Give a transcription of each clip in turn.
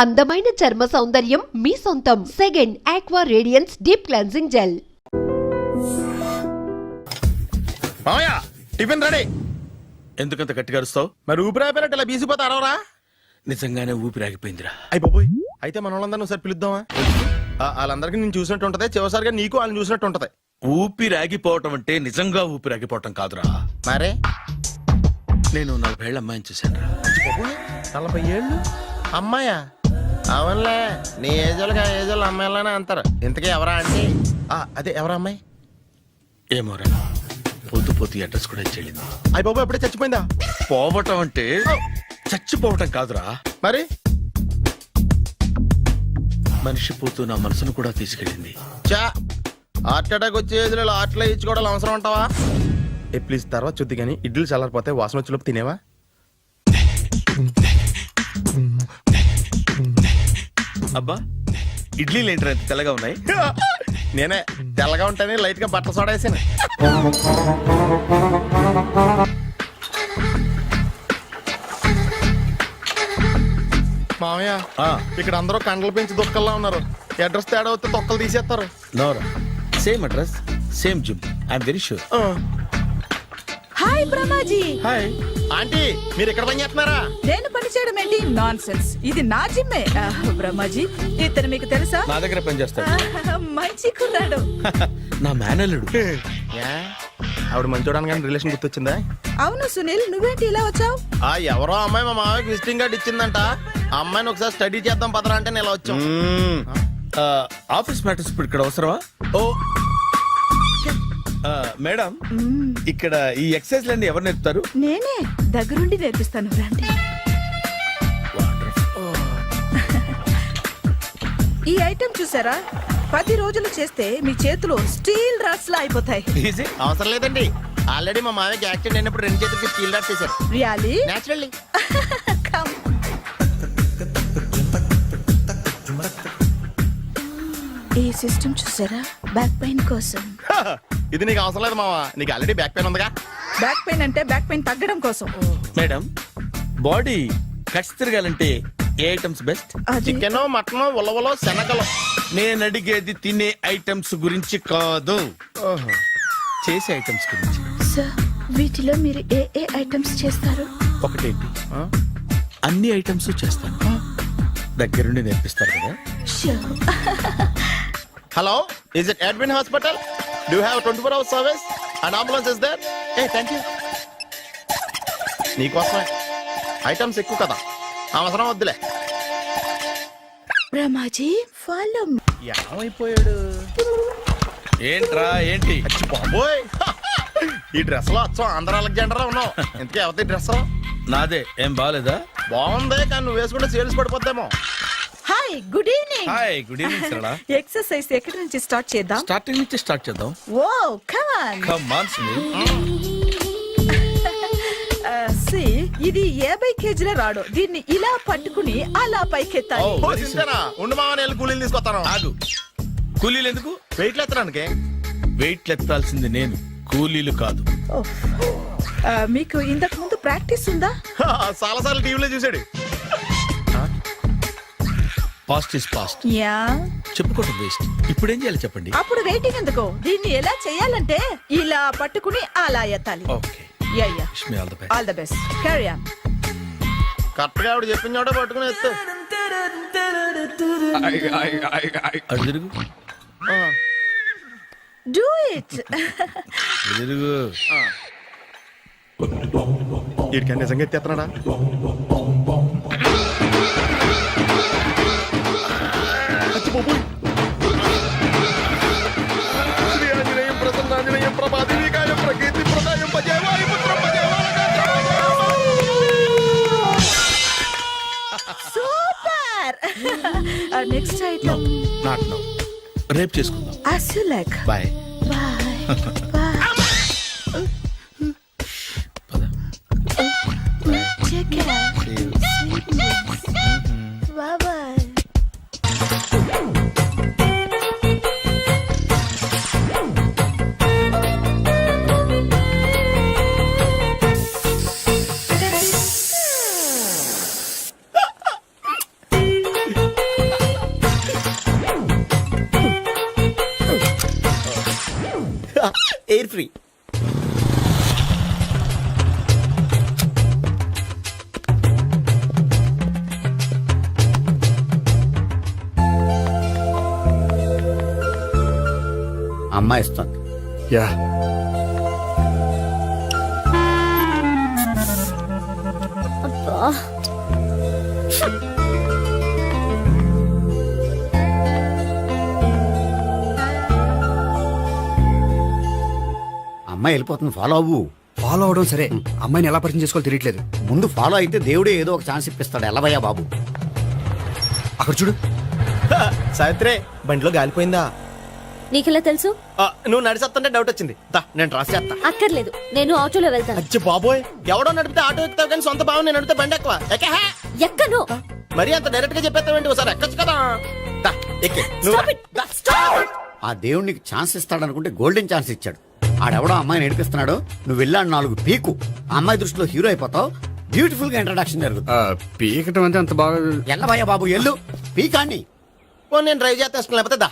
అందమైన చర్మ సౌందర్యం మీ సొంతం. Second aqua radiance deep cleansing gel. మామయ్య టిఫిన్ రెడీ. ఎందుకంత గట్టిగా అరుస్తావు? మరి ఊపిరి అయిపోయినట్టు ఇలా బీసిపోతే అరవరా? నిజంగానే ఊపిరాగిపోయిందిరా. అయ్యి బాబోయ్, అయితే మన వాళ్ళందరినీ ఒకసారి పిలుద్దామా? వాళ్ళందరికీ నేను చూసినట్టు ఉంటది, చివరిసారిగా నీకు వాళ్ళని చూసినట్టు ఉంటది. ఊపిరాగిపోవటం అంటే నిజంగా ఊపిరాగిపోవటం కాదురా. మరే నేను 40 ఏళ్ల అమ్మాయిని చూశానురా. 40 ఏళ్ళు అమ్మాయా? అవునులే, నీ ఏజోళ్ళకి ఆ ఏజోళ్ళు అమ్మాయిలానే అంటారు. ఇంతకీ ఎవరా అంటే? అదే ఎవరా అమ్మాయి? ఏమోరా, పొద్దు అడ్రస్ కూడా ఇచ్చేళ్ళింది. అయ్యి బాబు ఎప్పుడే చచ్చిపోయిందా? పోవటం అంటే చచ్చిపోవటం కాదురా, మరి మనిషి పోతూ నా మనసును కూడా తీసుకెళ్ళింది. చా, హార్ట్ అటాక్ వచ్చే ఏజ్లో హార్ట్లో ఇచ్చుకోవడం అవసరం అంటావా? ప్లీజ్ తర్వాత చూద్ది కానీ ఇడ్లీ చల్లారిపోతే వాసన వచ్చేలోపు తినేవా? అబ్బా, ఇడ్లీలు ఏంటరా ఇంత తెల్లగా ఉన్నాయి? నేనే తెల్లగా ఉంటానే లైట్ గా బట్టలు సోడా వేసాను. మామయ్య, ఇక్కడ అందరూ కండలు పెంచి దుక్కల్లా ఉన్నారు. అడ్రస్ తేడా వస్తే తొక్కలు తీసేస్తారు. నోరా, same address same gym, I'm very sure. Hi Brahmaji. Hi aunty, మీరు ఇక్కడ పని చేస్తున్నారా? నేను పని చేయడం ఏంటి? నాన్ సెన్స్, ఇది నా జిమ్మే. బ్రహ్మాజీ, ఇతను మీకు తెలుసా? నా దగ్గర పని చేస్తాడు. మంచి కుర్రాడు. నా మేనల్లుడు. ఆవిడ మంచి చూడడానికి రిలేషన్ గుర్తొచ్చిందా? అవును సునీల్, నువ్వేంటి ఇలా వచ్చావు? ఎవరో అమ్మాయి మా మామయ్యకి విజిటింగ్ కార్డు ఇచ్చిందంట. ఆ అమ్మాయిని ఒకసారి స్టడీ చేద్దాం పదరా అంటే నేను ఇలా వచ్చాం. ఆఫీస్ మ్యాటర్స్ ఇప్పుడు ఇక్కడ అవసరమా? ఓ మేడం, ఇక్కడ ఈ ఎక్సర్సైజ్ లన్నీ ఎవరు నేర్పుతారు? నేనే దగ్గరుండి నేర్పిస్తాను, రండి. ఈ ఐటెం చూసారా? 10 రోజులు చేస్తే మీ చేతులు స్టీల్ రాట్స్ లా అయిపోతాయి. అవసరం లేదండి, ఆల్రెడీ మా మామయ్యకి యాక్సిడెంట్ అయినప్పుడు 2 చేతులకి స్టీల్ డాట్ చేశారు. రియల్లీ? నేచురల్లీ. ఈ సిస్టమ్ చూసారా? బ్యాక్ పెయిన్ కోసం. ఇది నీకు అవసరం లేదు మావా, నీకు ఆల్రెడీ బ్యాక్ పెయిన్ ఉందిగా. బ్యాక్ పెయిన్ అంటే బ్యాక్ పెయిన్ తగ్గడం కోసం. మేడం, బాడీ కట్స్ తిరగాలంటే ఏ ఐటమ్స్ బెస్ట్? చికెన్, మటన్, ఉలవలో, శనగలు. నేను అడిగేది తినే ఐటమ్స్ గురించి కాదు, చేసే ఐటమ్స్ గురించి. సార్, వీటిలో మీరు ఏ ఐటమ్స్ చేస్తారు? ఒకటేంటి, అన్ని ఐటమ్స్ చేస్తాను. దగ్గరుండి నేర్పిస్తారు కదా. Hello, is it admin hospital? Do have 24 hours service and ambulance is there? Thank you. నీకోసమే ఐటమ్స్ ఎక్కువ కదా, అవసరం వద్దులే. బ్రహ్మాజీ, ఫాలో. ఏమైపోయాడు? ఏంట్రా ఏంటి? బాబోయ్, ఈ డ్రెస్ లో వచ్చాం ఆంధ్ర అలెగ్జాండర్ ఉన్నావు. ఇంతకీ ఎవరి డ్రెస్? నాదే. ఏం బాగాలేదా? బాగుంది, కానీ నువ్వు వేసుకుంటే సేల్స్ పడిపోద్దేమో. Hi, good evening. Hi, good evening Sarala. Exercise ఎక్కడి నుంచి స్టార్ట్ చేద్దాం? స్టార్టింగ్ నుంచి స్టార్ట్ చేద్దాం. Oh come on. Come on Sunil. ఇది 50 కేజీల రాడు. దీన్ని ఇలా పట్టుకుని అలా పైకెత్తాలి. ఉండు మామ, నేను కూలీలు తీసుకొస్తాను. ఆగు, కూలీలు ఎందుకు? వెయిట్లు ఎత్తడానికి. వెయిట్లు ఎత్తాల్సింది నేను, కూలీలు కాదు. మీకు ఇంతకు ముందు ప్రాక్టీస్ ఉందా? చాలా సార్లు టీవీలో చూసాడు. Past is past. యా, చెప్పుకోవడం వేస్ట్. ఇప్పుడు ఏం చేయాలి చెప్పండి? అప్పుడు వెయిటింగ్ ఎందుకు? దీన్ని ఎలా చేయాలంటే ఇలా పట్టుకుని అలా ఎత్తాలి. Okay, ya ya. Wish me all the best. All the best. Carry on. Correct గా ఆవిడ చెప్పిన చోట పట్టుకుని ఎత్తు. అటు తిరుగు. Do it. తిరుగు. వీడికి నిజంగా ఎత్తేస్తున్నాడా? Super. Next item not now, రేపు చేసుకుందాం. as you like. Bye. Bye. Take care. Bye bye. Air free. అమ్మాయి ఇస్తుంది. యా అమ్మాయి వెళ్ళిపోతుంది, ఫాలో అవ్వు. ఫాలో అవడం సరే, అమ్మాయిని ఎలా పరిచయం చేసుకోవాలో తెలియట్లేదు. ముందు ఫాలో అయితే దేవుడే ఏదో ఒక ఛాన్స్ ఇప్పిస్తాడు. ఎలవయ్యా బాబు. అక్కడ చూడు. సావిత్రి బండిలో గాలిపోయిందా? నీకెలా తెలుసు? నువ్వు నడిచేస్తుంటే డౌట్ వచ్చింది. నేను రాసేస్తా. అక్కర్లేదు, నేను ఆటోలో వెళ్తాను. అచ్చి బాబోయ్, ఎవడో నడిపితే ఆటో ఎక్కుతావు కానీ సొంత భావం నేను నడిపితే బండి ఎక్కువ. ఎక్కహే. ఎక్కను. మరి అంత డైరెక్ట్ గా చెప్పేస్తావేంటి? ఒకసారి ఎక్కొచ్చు కదా. దా, ఎక్కే. నువ్వు Stop it. The, stop. ఆ దేవుడు నీకు ఛాన్స్ ఇస్తాడనుకుంటే గోల్డెన్ ఛాన్స్ ఇచ్చాడు. ఆడెవడో అమ్మాయిని నడిపిస్తున్నాడు, నువ్వు వెళ్ళాడు 4 పీకు. ఆ అమ్మాయి దృష్టిలో హీరో అయిపోతావు. బ్యూటిఫుల్ గా ఇంట్రడక్షన్ జరుగుతుంది. పీకటం అంటే అంత బాగా. ఎల్లవయ్యా బాబు, ఎల్లు పీకాన్ని. ఓ, నేను డ్రైవ్ చేస్తాను. లేకపోతే దా,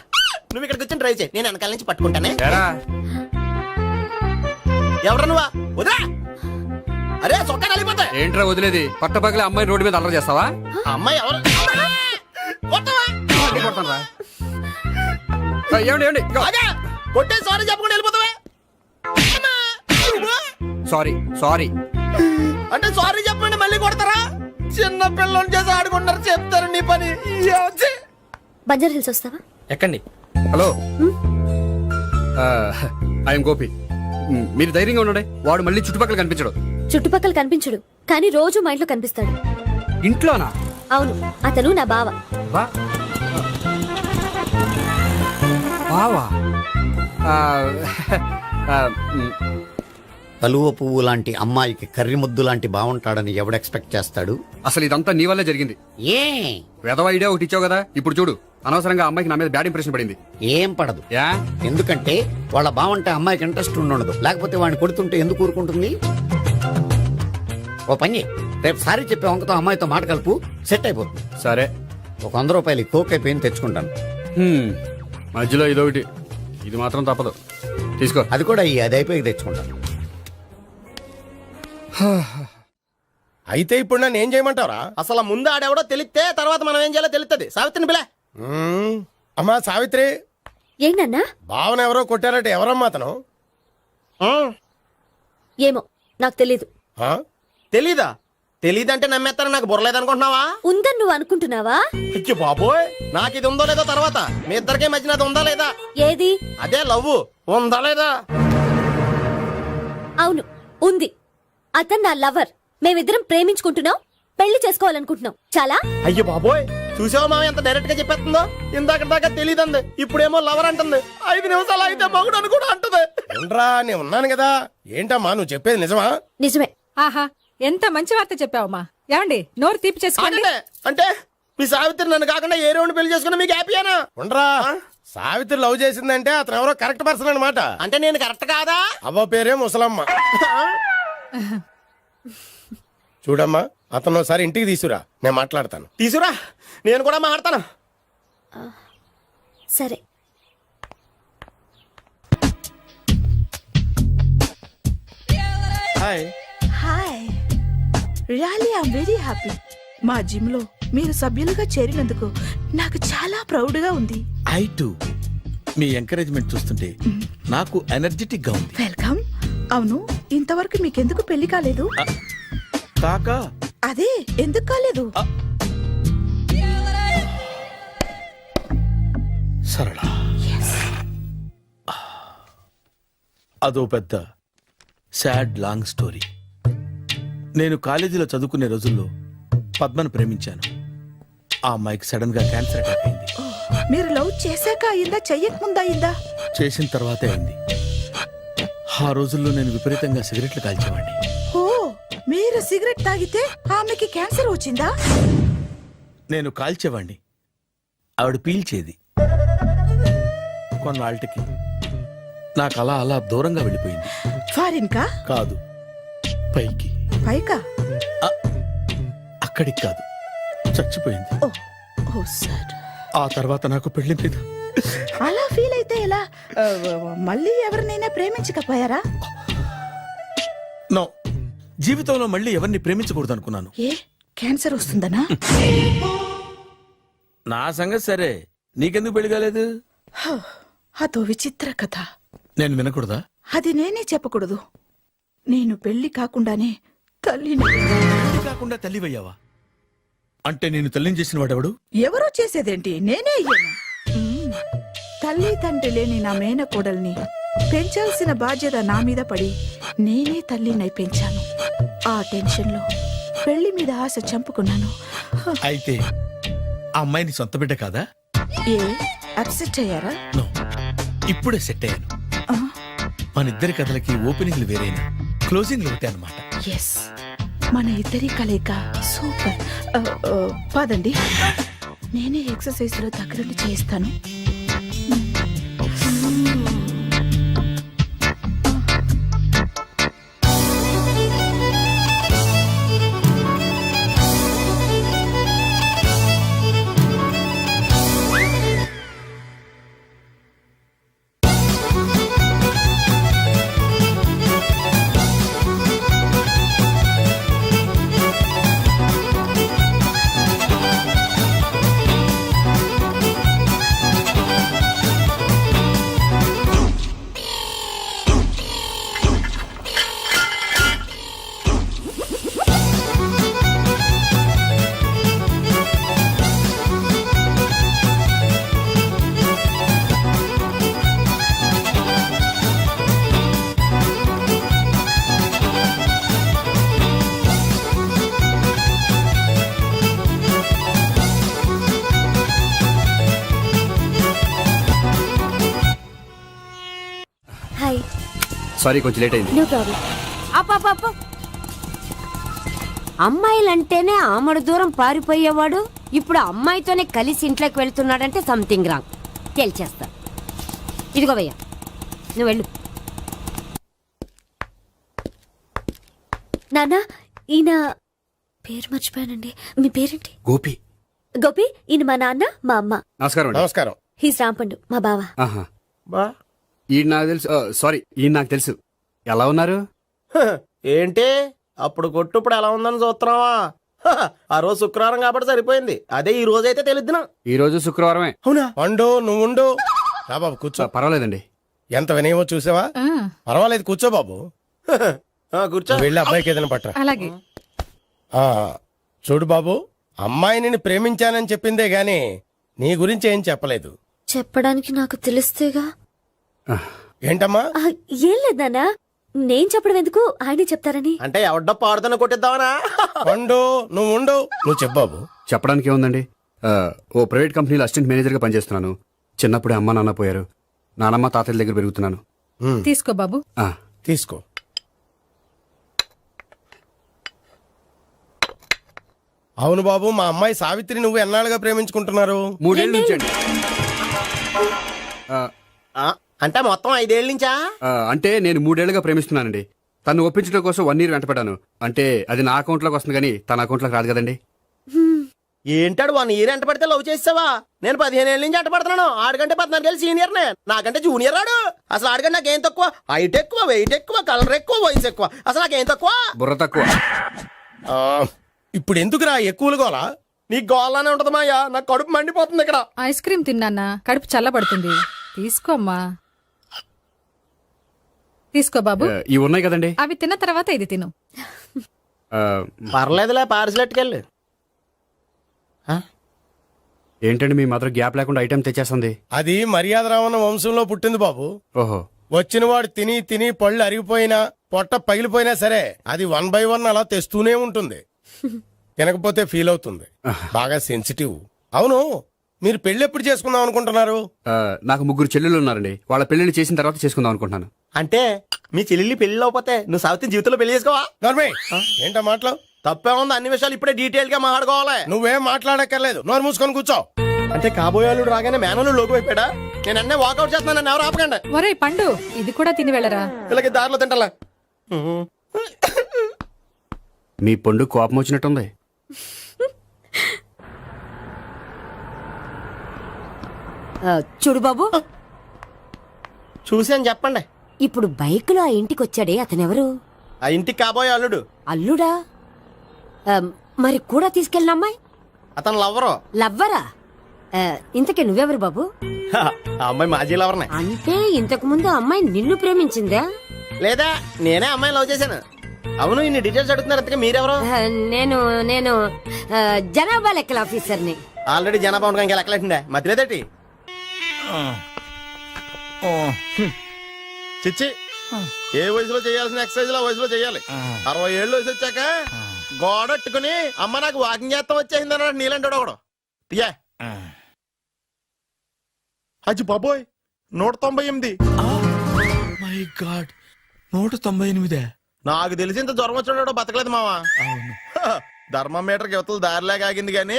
నువ్వు ఇక్కడికి వచ్చి డ్రైవ్ చేయి, నేను వెనకాల నుంచి పట్టుకుంటానే. ఎవరు నువ్వా? వదిలా. అరే చొక్కా కలిపోతా. ఏంట్రా వదిలేది? పట్టపగలే అమ్మాయి రోడ్డు మీద అల్లరి చేస్తావా? ఆ అమ్మాయి ఎవరు? కొట్టవా? కొడతానురా. ఏమండి ఏమండి? ఆగా. కొట్టే సారీ చెప్పకుండా వెళ్ళిపోతావా? Sorry sorry. అంటే సారీ చెప్పండి మళ్ళీ కొడతారా? చిన్న పిల్లలు చేసి ఆడుకుంటారు, చెప్తారు నీ పని. బంజారా హిల్స్ వస్తావా? ఎక్కండి. Hello, I'm Gopi. మీరు ధైర్యంగా ఉండండి. వాడు మళ్ళీ చుట్టుపక్కల కనిపించడు. చుట్టుపక్కల కనిపించడు, కానీ రోజు మా ఇంట్లో కనిపిస్తాడు. ఇంట్లోనా? అవును, అతను నా బావ. బావా? కలువ పువ్వు లాంటి అమ్మాయికి కర్రి ముద్దు లాంటి బాగుంటాడని ఎవడు ఎక్స్పెక్ట్ చేస్తాడు? అసలు ఇదంతా నీ వల్లే జరిగింది. ఏ వెధవ ఐడియా ఒకటి ఇచ్చావు కదా, ఇప్పుడు చూడు. అనవసరంగా అమ్మాయికి నా మీద బ్యాడ్ ఇంప్రెషన్ పడింది. ఏం పడదు. యా? ఎందుకంటే వాళ్ళ బాగుంటే అమ్మాయికి ఇంట్రెస్ట్ ఉండదు. లేకపోతే వాడిని కొడుతుంటే ఎందుకు ఊరుకుంటుంది? ఓ పని చెయ్. రేపు సారీ చెప్పే వంకతో అమ్మాయితో మాట కలుపు, సెట్ అయిపోతుంది. సరే. ఒక 100 రూపాయలు కోక్ అయిపోయింది, తెచ్చుకుంటాను. మధ్యలో ఇదొకటి, ఇది మాత్రం తప్పదు. తీసుకో. అది కూడా అది అయిపోయి తెచ్చుకుంటాను. అయితే ఇప్పుడు నన్ను ఏం చేయమంటావరా? అసలు ముందు ఆడెవడో తెలిస్తే తర్వాత మనం ఏం చేయాలో తెలుస్తుంది. సావిత్రిని పిల్ల. అమ్మా సావిత్రి. ఏంటన్నా? భావన ఎవరో కొట్టారట. ఎవరమ్మా అతను? ఏమో, నాకు తెలీదు. తెలీదా? తెలీదంటే నమ్మేస్తారని నాకు బుర్రలేదనుకుంటున్నావా? ఉందని నువ్వు అనుకుంటున్నావా? అయ్యో బాబోయ్, నాకు ఇది ఉందో లేదో తర్వాత. మీ ఇద్దరికే మధ్యన అది ఉందా లేదా? ఏది? అదే లవ్ ఉందా లేదా? అవును, ఉంది. అతను నా లవర్. మేమిద్దరం ప్రేమించుకుంటున్నాం, పెళ్లి చేసుకోవాలనుకుంటున్నాం. చాలా. అయ్యో బాబోయ్, చూసావా మామ ఎంత డైరెక్ట్ గా చెప్పేస్తుందో? ఇందాక దాకా తెలియదండి, ఇప్పుడేమో లవర్ అంటుంది. 5 నిమిషాలు అయితే మగుడు అని కూడా అంటుంది. ఏంట్రా, నేను ఉన్నాను కదా. ఏంటమ్మా నువ్వు చెప్పేది నిజమా? నిజమే. ఆహా, ఎంత మంచి వార్త చెప్పావమ్మా. ఏమండి, నోరు తీపి చేసుకోండి. అంటే మీ సావిత్రి నన్ను కాకుండా ఏ రౌండ్ పెళ్లి చేసుకున్నా మీకు హ్యాపీయేనా? ఉండరా, సావిత్రి లవ్ చేసిందంటే అతను ఎవరో కరెక్ట్ పర్సన్ అనమాట. అంటే నేను కరెక్ట్ కాదా? అవ్వ పేరే ముసలమ్మ. చూడమ్మా, అతను ఒకసారి ఇంటికి తీసుకురా, నేను మాట్లాడతాను. తీసుకురా, నేను కూడా మాట్లాడతాను. సరే. Hi. Hi, really I'm very happy. మా జిమ్ లో మీరు సభ్యులుగా చేరినందుకు నాకు చాలా ప్రౌడ్ గా ఉంది. I to. మీ ఎంకరేజ్మెంట్ చూస్తుంటే నాకు ఎనర్జెటిక్ గా ఉంది. వెల్కమ్. అవును, ఇంతవరకు మీకెందుకు పెళ్లి కాలేదు? కాకా అదే, ఎందుకు కాలేదు? సరళ, అదో పెద్ద సాడ్ లాంగ్ స్టోరీ. నేను కాలేజీలో చదువుకునే రోజుల్లో పద్మను ప్రేమించాను. ఆ అమ్మాయికి సడన్ గా క్యాన్సర్ అటాక్ అయింది. మీరు లవ్ చేశాక అయిందా, చెయ్యక ముందా అయిందా? చేసిన తర్వాతే అయింది. ఆ రోజుల్లో నేను విపరీతంగా సిగరెట్లు కాల్చేవాడిని. ఓ, మీరు సిగరెట్ తాగితే ఆమెకి క్యాన్సర్ వచ్చిందా? నేను కాల్చేవాణ్ణి, ఆవిడ పీల్చేది. కొన్నాళ్ళకి నాకు అలా అలా దూరంగా వెళ్ళిపోయింది. ఫారిన్ కా? కాదు, పైకి. పైకా? అక్కడికి కాదు, చచ్చిపోయింది. ఓ, ఓ సార్. ఆ తర్వాత నాకు పెళ్లి మీద అలా ఫీల్ అయితే ఎలా? మళ్ళీ ఎవరినైనా ప్రేమించకపోయారా? నో, జీవితంలో మళ్ళీ ఎవరిని ప్రేమించకూడదు అనుకున్నాను. ఏ క్యాన్సర్ వస్తుందనా? నా సంగతి సరే, నీకెందుకు పెళ్లి కాలేదు? అదో విచిత్ర కథ. నేను వినకూడదా? అది నేనే చెప్పకూడదు. నేను పెళ్లి కాకుండానే తల్లిని. పెళ్లి కాకుండా తల్లివయ్యావా? అంటే నేను తల్లిని చేసిన వాడెవడు? ఎవరో చేసేదేంటి, నేనే అయ్యాను. తల్లి తండ్రి లేని నా మేనకోడల్ని పెంచాల్సిన బాధ్యత నా మీద పడి నేనే తల్లినై పెంచాను. ఆ టెన్షన్లో పెళ్లి మీద ఆశ చంపుకున్నాను. అయితే ఆ అమ్మాయిని సొంత బిడ్డ కాదా? ఏ అప్సెట్ అయ్యారా? నో, ఇప్పుడే సెట్ అయ్యాను. ఆ, మన ఇద్దరి కథలకి ఓపెనింగ్లు వేరైనా క్లోజింగ్లు ఒకటే అనమాట. ఎస్, మన ఇద్దరి కలయిక సూపర్. పదండి, నేనే ఎక్సర్సైజ్ లో దగ్గరుండి చేయిస్తాను. హాయ్. సారీ, కొంచెం లేట్ అయింది. No problem. అప్ప అమ్మాయిలంటేనే ఆమడు దూరం పారిపోయేవాడు ఇప్పుడు అమ్మాయితోనే కలిసి ఇంట్లోకి వెళ్తున్నాడంటే సంథింగ్ రాంగ్. తేల్చేస్తా. ఇదిగో భయ్యా, నువ్వు వెళ్ళు. నాన్న, ఈయన పేరు మర్చిపోయానండి. మీ పేరేంటి? గోపి. గోపి, ఈయన మా నాన్న, మా అమ్మ. నమస్కారం అండి. నమస్కారం. హీస్ రాంపండు, మా బావ. ఆహా. బా ఈయన నాకు తెలుసు. సారీ, ఈయన నాకు తెలుసు. ఎలా ఉన్నారు? ఏంటి అప్పుడు కొట్టు ఇప్పుడు ఎలా ఉందని చూస్తున్నావా? ఆ రోజు శుక్రవారం కాబట్టి సరిపోయింది. అదే ఈ రోజు అయితే తెలుద్దునా. ఈ రోజు శుక్రవారమే. అవునా? వండు, నువ్వు ఉండు. రా బాబు కూర్చో. పర్వాలేదండి. ఎంత వినయమో చూసావా? పర్వాలేదు, కూర్చో బాబు. కూర్చో. వెళ్ళి అబ్బాయికి ఏదైనా పట్టరా. అలాగే. ఆ, చూడు బాబు, అమ్మాయిని ప్రేమించానని చెప్పిందే గాని నీ గురించి ఏం చెప్పలేదు. చెప్పడానికి నాకు తెలిస్తేగా. ఏంటమ్మా? ఏం లేదు నాన్న, నేను చెప్పడం ఎందుకు, ఆయనే చెప్తారని. అంటే ఎవడ్డో పాడుతున్న కొట్టిద్దామనా? వండు, నువ్వు ఉండు. నువ్వు చెప్పు బాబు. చెప్పడానికి ఏముందండి, ఓ ప్రైవేట్ కంపెనీలో అసిస్టెంట్ మేనేజర్గా పనిచేస్తున్నాను. చిన్నప్పుడే అమ్మ నాన్న పోయారు. నానమ్మ తాతయ్య దగ్గర పెరుగుతున్నాను. తీసుకో బాబు. ఆ, తీసుకో. అవును బాబు, మా అమ్మాయి సావిత్రి నువ్వు ఎన్నాళ్ళుగా ప్రేమించుకుంటున్నారు? 3 ఏళ్ళ నుంచి అండి. అంటే మొత్తం 5 ఏళ్ళ నుంచా? అంటే నేను 3 ఏళ్లుగా ప్రేమిస్తున్నానండి. తను ఒప్పించడం కోసం 1 year వెంటపడ్డాను. అంటే అది నా అకౌంట్లోకి వస్తుంది కానీ తన అకౌంట్లోకి రాదు కదండి. ఏంటాడు 1 year ఎంట పడితే లవ్ చేసావా? నేను 15 ఏళ్ళ నుంచి ఎంట పడుతున్నాను. ఆడికంటే 14 ఏళ్ళు సీనియర్ నే, నాకంటే జూనియర్ రాడు. అసలు ఆడికంటే నాకేం తక్కువ? హైట్ ఎక్కువ, వెయిట్ ఎక్కువ, కలర్ ఎక్కువ, వయసు ఎక్కువ. అసలు నాకేం తక్కువ? బుర్ర తక్కువ. ఇప్పుడు ఎందుకురా ఎక్కువలు గోలా? నీకు గోలానే ఉంటది మాయా. నాకు కడుపు మండిపోతుంది ఇక్కడ. ఐస్ క్రీమ్ తిన్నానా, కడుపు చల్లబడుతుంది. తీసుకోమ్మా. తీసుకో బాబు. ఇవి ఉన్నాయి కదండి. అవి తిన్న తర్వాత ఇది తిను. పర్లేదులే, పార్సిలెట్కెళ్ళి. ఏంటండి మీ మాత్రం గ్యాప్ లేకుండా ఐటెం తెచ్చేస్తుంది? అది మర్యాద రావణ వంశంలో పుట్టింది బాబు. ఓహో. వచ్చిన వాడు తిని తిని పళ్ళు అరిగిపోయినా, పొట్ట పగిలిపోయినా సరే అది 1 by 1 అలా తెస్తూనే ఉంటుంది. తినకపోతే ఫీల్ అవుతుంది. బాగా సెన్సిటివ్. అవును, మీరు పెళ్లి ఎప్పుడు చేసుకుందాం అనుకుంటున్నారు? నాకు 3 చెల్లెలు ఉన్నారండి. వాళ్ళ పెళ్లిని చేసిన తర్వాత చేసుకుందాం అనుకుంటున్నాను. అంటే మీ చెల్లెల్ని పెళ్లి లేకపోతే నువ్వు సావిత్రి జీవితంలో పెళ్లి చేసుకోవా? ఏంటో మాటలు తప్పే ఉంది. అన్ని విషయాలు ఇప్పుడే డీటెయిల్ గా మాట్లాడుకోవాలి. నువ్వేం మాట్లాడక్కర్లేదు, నోరు మూసుకొని కూర్చో. అంటే కాబోయేవాళ్ళు రాగానే మేనలు లోకి అయిపోయాడా? నేను అన్నీ వాకౌట్ చేస్తున్నాను, ఎవరు ఆపకండి. ఒరేయ్ పండు, ఇది కూడా తిని వెళ్ళరా. వీళ్ళకి దారిలో తింటలా. మీ పండు కోపం వచ్చినట్టుంది. చూడు బాబు, చూసి అని చెప్పండి. ఇప్పుడు బైక్లో ఆ ఇంటికి వచ్చాడే అతనెవరు? ఆ ఇంటికి కాబోయే అల్లుడు. అల్లుడా? మరి కూడా తీసుకెళ్ళిన అమ్మాయి అతను లవ్వరు. లవ్వరా? ఇంతకీ నువ్వెవరు బాబు? ఆ అమ్మాయి మాజీ లవర్నే. అంటే ఇంతకు ముందు అమ్మాయి నిన్ను ప్రేమించిందా? లేదా నేనే అమ్మాయిని లవ్ చేశాను. అవును, ఇన్ని డీటెయిల్స్ అడుగుతున్నారు. అంతగా మీరెవరు? నేను నేను జనాభా లెక్కల ఆఫీసర్ని. ఆల్రెడీ జనాభా ఉండగా ఇంకా లెక్కలేటండే మతిలేదటి. చిచ్చి, ఏ వయసులో చేయాల్సిన ఎక్సర్సైజ్ ఆ వయసులో చేయాలి. 60 ఏళ్ళు వయసు వచ్చాక గోడట్టుకుని అమ్మ నాకు వాకింగ్ చేస్తాం వచ్చేసింది అన్నాడు నీలంటాడు ఒకడు. తీయా అజ్జి బాబోయ్, 198. My God, 198. నాకు తెలిసి ఇంత జ్వరం వచ్చాడు బతకలేదు మావా. అవును. ధర్మమీటర్ యువతలు దారిలాగా ఆగింది గానీ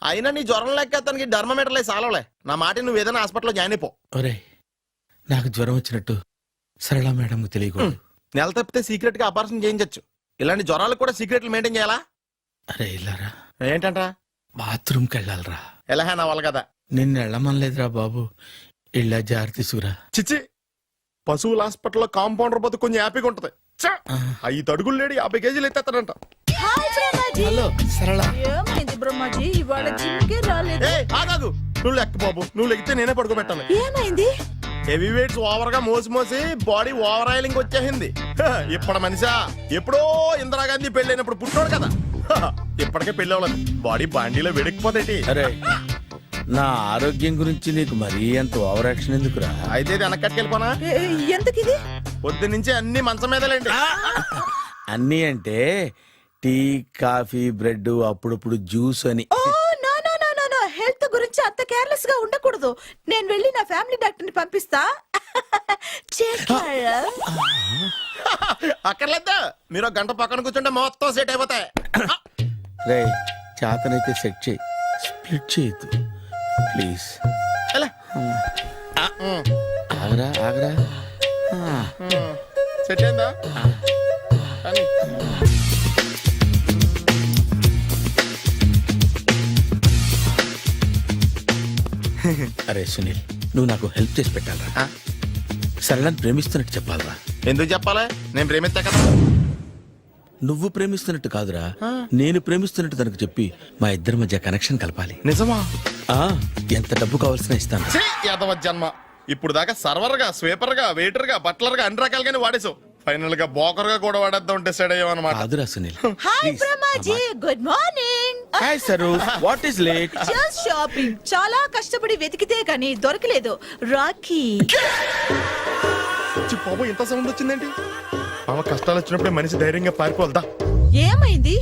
అయినా నీ జ్వరం లెక్క అతనికి ధర్మమీటర్లే సాలవలే. నా మాట నువ్వు ఏదైనా హాస్పిటల్లో జాయిన్ అయిపో. ఒరే, నాకు జ్వరం వచ్చినట్టు సరళ మేడం తెలియకూడదు. నెల తప్పితే సీక్రెట్ గా ఆపరేషన్ చేయించచ్చు. ఇలాంటి జ్వరాలకు కూడా సీక్రెట్లు మెయింటైన్ చేయాలా? అరే ఇల్లారా, ఏంటంటా? బాత్రూమ్కి వెళ్ళాలరా. ఎలా నా వాళ్ళ కదా. నిన్ను వెళ్ళమనలేదురా బాబు, ఇళ్ళ జారి తీసుకురా. చిచ్చి, పశువుల హాస్పిటల్లో కాంపౌండర్ బతు కొంచెం హ్యాపీగా ఉంటది. 5 అడుగులు లేడి 50 కేజీలు ఎత్తేస్తాడంట. హలో సరళ. ఏమైంది బ్రహ్మాజీ, ఇవాళ జిమ్కే రాలేదు? ఏ ఆగాగు, నువ్వు లెక్క బాబు. నువ్వు లెక్కితే నేనే పడుకోబెట్టాలి. ఏమైంది? హెవీ వెయిట్స్ ఓవర్ గా మోసి మోసి బాడీ ఓవర్ ఆయిలింగ్ వచ్చేసింది. ఇప్పుడు మనిషా ఎప్పుడో ఇందిరాగాంధీ పెళ్ళైనప్పుడు పుట్టాడు కదా. ఇప్పటికే పెళ్ళి అవ్వలేదు, బాడీ బాండీలో వెడికిపోతాయి. అరే, నా ఆరోగ్యం గురించి నీకు మరీ అంత ఓవర్ యాక్షన్ ఎందుకురా? అయితే ఇది వెనకట్టుకెళ్ళిపోనా? ఎందుకు ఇది? పొద్దు నుంచి అన్ని మంచం మీదలేండి. అన్నీ అంటే టీ, కాఫీ, బ్రెడ్, అప్పుడప్పుడు జ్యూస్ అని. Oh no no no no no, health గురించి అంత కేర్లెస్ గా ఉండకూడదు. నేను వెళ్ళి నా ఫ్యామిలీ డాక్టర్ ని పంపిస్తా. చేస్తారా? అక్కర్లేదా, మీరు ఒక గంట పక్కన కూర్చుంటే మొత్తం సెట్ అయిపోతాయి. రే, చేతనైతే సెట్ చేయి, స్ప్లిట్ చేయొద్దు ప్లీజ్. ఎలా? ఆగరా ఆగరా. సెట్ అయిందా? కానీ అరే సునీల్, నువ్వు నాకు హెల్ప్ చేసి పెట్టాలరా. సరళని ప్రేమిస్తున్నట్టు చెప్పాలరా. ఎందుకు చెప్పాలి? నేను ప్రేమిస్తా కదా. నువ్వు ప్రేమిస్తున్నట్టు కాదురా, నేను ప్రేమిస్తున్నట్టు తనకు చెప్పి మా ఇద్దరి మధ్య కనెక్షన్ కలపాలి. నిజమా? ఎంత డబ్బు కావాల్సిన ఇస్తాను. యాదవ జన్మ. ఇప్పుడు దాకా సర్వర్ గా, స్వీపర్ గా, వెయిటర్ గా, బట్లర్ గా అన్ని రకాలుగానే వాడేసావు. ఫైనల్ గా బోకర్ గా కూడా వాడేద్దాం డిసైడ్ అయ్యాం అనమాట. కాదురా Sunil. Hi Brahmaji, good morning. Hi sir, what is late? Just shopping. చాలా కష్టపడి వెతికితే కానీ దొరకలేదు. రాఖీ. బాబు ఇంత సౌండ్ వచ్చిందేంటి? మామ కష్టాలు వచ్చినప్పుడు మనిషి ధైర్యంగా పారిపోల్దా. ఏమైంది?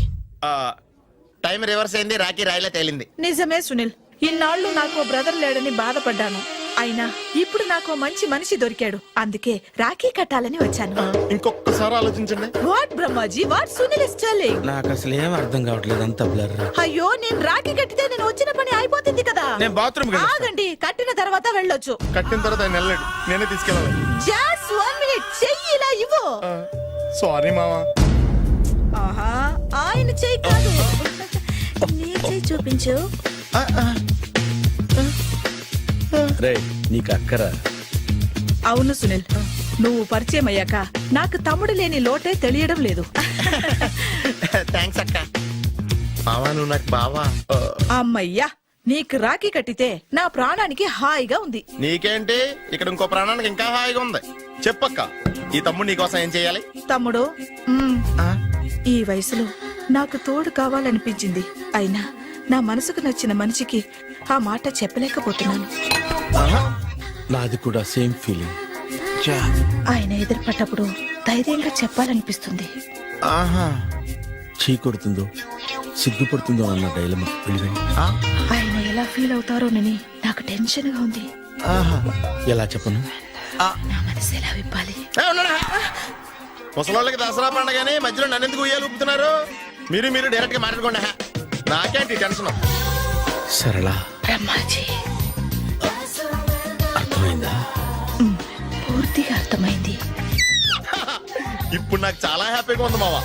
టైం రివర్స్ అయింది, రాఖీ రాయిలా తేలింది. నిజమే సునీల్, ఇన్నాళ్ళు నాకు బ్రదర్ లేడని బాధపడ్డాను. అయినా ఇప్పుడు నాకు మంచి మనిషి దొరికాడు. అందుకే రాఖీ కట్టాలని వచ్చాను. ఇంకొకసారి ఆలోచించండి. What Brahmaji, what Sunil is telling? నాకు అసలు ఏం అర్థం కావట్లేదు, అంత బ్లర్. అయ్యో, నేను రాఖీ కట్టితే నేను వచ్చిన పని అయిపోతుంది కదా. నేను బాత్రూమ్ ఆగండి, కట్టిన తర్వాత వెళ్ళొచ్చు. కట్టిన తర్వాత ఆయన వెళ్ళాడు, నేనే తీసుకెళ్ళాలి. జస్ట్ 1 మినిట్, చెయ్యి ఇలా ఇవ్వు. సారీ మామా. ఆహా, ఆయన చెయ్యి కాదు, నీ చెయ్యి చూపించు. రే, నీకు అక్కరా? అవును సునీల్, నువ్వు పరిచయం అయ్యాక నాకు తమ్ముడు లేని లోటే తెలియడం లేదు. థ్యాంక్స్ అక్క. మామా నువ్వు నాకు బావా. అమ్మయ్యా, నీకు రాఖీ కట్టితే నా ప్రాణానికి హాయిగా ఉంది. నీకేంటి, ఇక్కడ ఇంకో ప్రాణానికి ఇంకా హాయిగా ఉంది. చెప్పక్క, ఈ తమ్ముడు నీకోసం ఏం చేయాలి? తమ్ముడు, ఈ వయసులో నాకు తోడు కావాలనిపించింది. అయినా నా మనసుకు నచ్చిన మనిషికి ఆ మాట చెప్పలేకపోతున్నాను. నాది కూడా సేమ్ ఫీలింగ్. ఆయన ఎదురుపడ్డప్పుడు ధైర్యంగా చెప్పాలనిపిస్తుంది. చీ కొడుతుందో సిగ్గుపడుతుందో అన్న డైలమా. ఆయన ఎలా ఫీల్ అవుతారోనని నాకు టెన్షన్ గా ఉంది. ఎలా చెప్పను? నా మనసు ఎలా విప్పాలి? ముసలోళ్ళకి దసరా పండగని మధ్యలో నన్ను ఎందుకు ఉయ్యాలు ఊపుతున్నారు? మీరు డైరెక్ట్ గా మాట్లాడుకోండి. నాకేంటి టెన్షన్? సరళ, బ్రహ్మాజీ, అర్థమైందా? పూర్తిగా అర్థమైంది. ఇప్పుడు నాకు చాలా హ్యాపీగా ఉంది మావా.